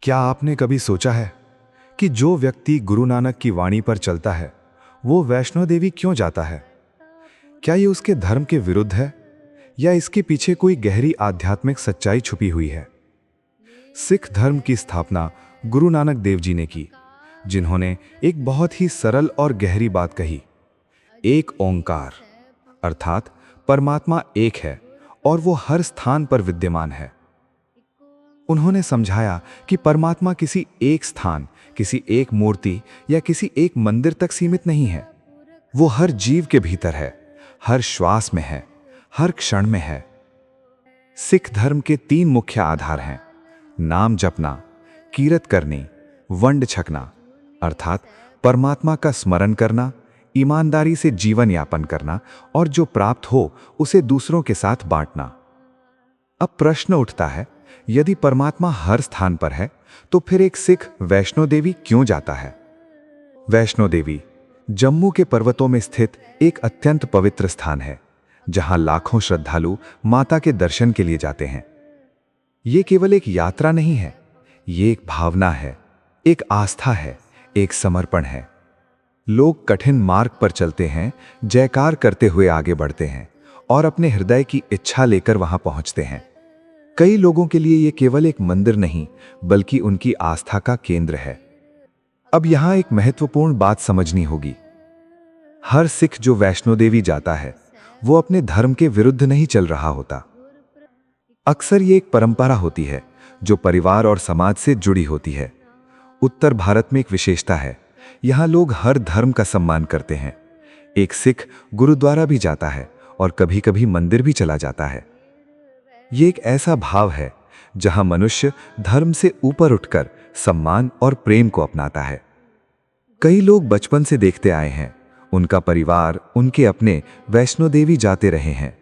क्या आपने कभी सोचा है कि जो व्यक्ति गुरु नानक की वाणी पर चलता है वो वैष्णो देवी क्यों जाता है? क्या ये उसके धर्म के विरुद्ध है या इसके पीछे कोई गहरी आध्यात्मिक सच्चाई छुपी हुई है? सिख धर्म की स्थापना गुरु नानक देव जी ने की, जिन्होंने एक बहुत ही सरल और गहरी बात कही। एक ओंकार, अर्थात परमात्मा एक है और वो हर स्थान पर विद्यमान है। उन्होंने समझाया कि परमात्मा किसी एक स्थान, किसी एक मूर्ति या किसी एक मंदिर तक सीमित नहीं है। वो हर जीव के भीतर है, हर श्वास में है, हर क्षण में है। सिख धर्म के 3 मुख्य आधार हैं: नाम जपना, कीरत करनी, वंड छकना, अर्थात परमात्मा का स्मरण करना, ईमानदारी से जीवन यापन करना और जो प्राप्त हो उसे दूसरों के साथ बांटना। अब प्रश्न उठता है, यदि परमात्मा हर स्थान पर है तो फिर एक सिख वैष्णो देवी क्यों जाता है? वैष्णो देवी जम्मू के पर्वतों में स्थित एक अत्यंत पवित्र स्थान है, जहां लाखों श्रद्धालु माता के दर्शन के लिए जाते हैं। ये केवल एक यात्रा नहीं है, ये एक भावना है, एक आस्था है, एक समर्पण है। लोग कठिन मार्ग पर चलते हैं, जयकार करते हुए आगे बढ़ते हैं और अपने हृदय की इच्छा लेकर वहां पहुंचते हैं। कई लोगों के लिए यह केवल एक मंदिर नहीं, बल्कि उनकी आस्था का केंद्र है। अब यहां एक महत्वपूर्ण बात समझनी होगी। हर सिख जो वैष्णो देवी जाता है वो अपने धर्म के विरुद्ध नहीं चल रहा होता। अक्सर ये एक परंपरा होती है जो परिवार और समाज से जुड़ी होती है। उत्तर भारत में एक विशेषता है, यहां लोग हर धर्म का सम्मान करते हैं। एक सिख गुरुद्वारा भी जाता है और कभी-कभी मंदिर भी चला जाता है। ये एक ऐसा भाव है जहां मनुष्य धर्म से ऊपर उठकर सम्मान और प्रेम को अपनाता है। कई लोग बचपन से देखते आए हैं, उनका परिवार, उनके अपने वैष्णो देवी जाते रहे हैं।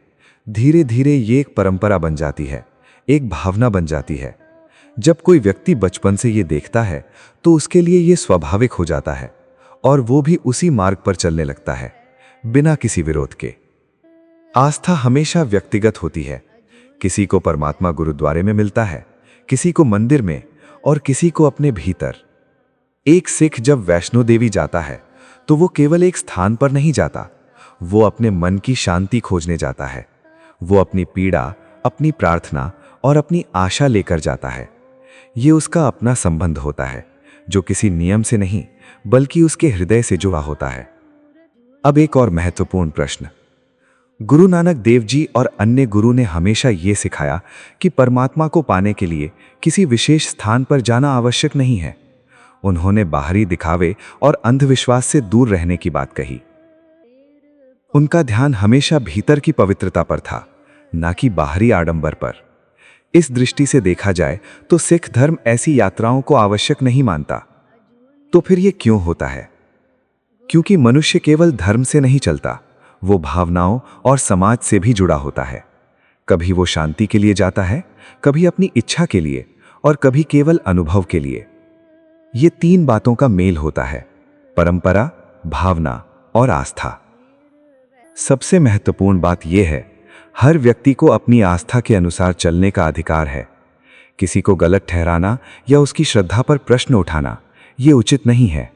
धीरे धीरे ये एक परंपरा बन जाती है, एक भावना बन जाती है। जब कोई व्यक्ति बचपन से ये देखता है तो उसके लिए ये स्वाभाविक हो जाता है और वो भी उसी मार्ग पर चलने लगता है, बिना किसी विरोध के। आस्था हमेशा व्यक्तिगत होती है। किसी को परमात्मा गुरुद्वारे में मिलता है, किसी को मंदिर में और किसी को अपने भीतर। एक सिख जब वैष्णो देवी जाता है तो वो केवल एक स्थान पर नहीं जाता, वो अपने मन की शांति खोजने जाता है। वो अपनी पीड़ा, अपनी प्रार्थना और अपनी आशा लेकर जाता है। ये उसका अपना संबंध होता है जो किसी नियम से नहीं बल्कि उसके हृदय से जुड़ा होता है। अब एक और महत्वपूर्ण प्रश्न। गुरु नानक देव जी और अन्य गुरु ने हमेशा ये सिखाया कि परमात्मा को पाने के लिए किसी विशेष स्थान पर जाना आवश्यक नहीं है। उन्होंने बाहरी दिखावे और अंधविश्वास से दूर रहने की बात कही। उनका ध्यान हमेशा भीतर की पवित्रता पर था, ना कि बाहरी आडंबर पर। इस दृष्टि से देखा जाए तो सिख धर्म ऐसी यात्राओं को आवश्यक नहीं मानता। तो फिर ये क्यों होता है? क्योंकि मनुष्य केवल धर्म से नहीं चलता, वो भावनाओं और समाज से भी जुड़ा होता है। कभी वो शांति के लिए जाता है, कभी अपनी इच्छा के लिए और कभी केवल अनुभव के लिए। ये 3 बातों का मेल होता है: परंपरा, भावना और आस्था। सबसे महत्वपूर्ण बात यह है, हर व्यक्ति को अपनी आस्था के अनुसार चलने का अधिकार है। किसी को गलत ठहराना या उसकी श्रद्धा पर प्रश्न उठाना ये उचित नहीं है।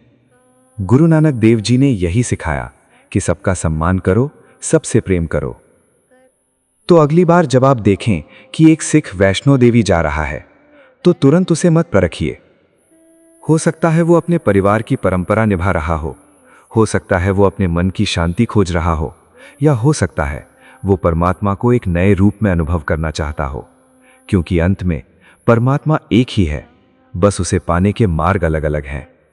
गुरु नानक देव जी ने यही सिखाया कि सबका सम्मान करो, सबसे प्रेम करो। तो अगली बार जब आप देखें कि एक सिख वैष्णो देवी जा रहा है तो तुरंत उसे मत परखिए। हो सकता है वो अपने परिवार की परंपरा निभा रहा हो सकता है वो अपने मन की शांति खोज रहा हो, या हो सकता है वो परमात्मा को एक नए रूप में अनुभव करना चाहता हो। क्योंकि अंत में परमात्मा एक ही है, बस उसे पाने के मार्ग अलग अलग हैं।